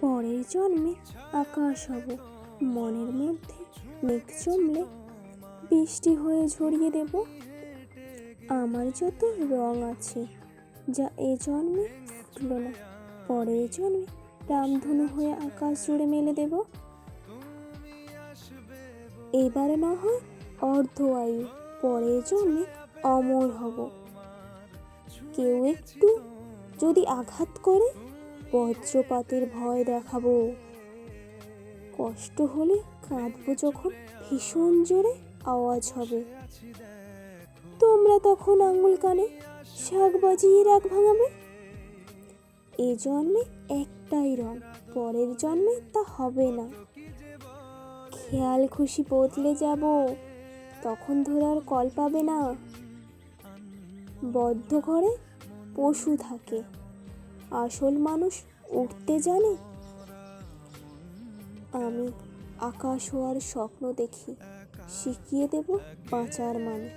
পরের জন্মে আকাশ হব, মনের মধ্যে মেঘ জমলে বৃষ্টি হয়ে ঝরিয়ে দেব। আমার যত রং আছে যা এ জন্মে ফুটলো না, পরের জন্মে রামধনু হয়ে আকাশ জুড়ে মেলে দেব। এবার না হয় অর্ধ আয়ু, পরের জন্মে অমর হব। কেউ একটু যদি আঘাত করে বজ্রপাতের ভয় দেখাবো। কষ্ট হলে কাঁদবো যখন ভীষণ জোরে আওয়াজ হবে। তোমরা তখন আঙুল কানে শাঁখ বাজিয়ে রাগ ভাঙাবে। এ জন্মে একটাই রং, পরের জন্মে তা হবে না। খেয়াল খুশি বদলে যাব, তখন ধরার কল পাবে না। বদ্ধ ঘরে পশু থাকে, আসল মানুষ উঠতে জানে। আমি আকাশ হওয়ার স্বপ্ন দেখি, শিখিয়ে দেব বাঁচার মানে।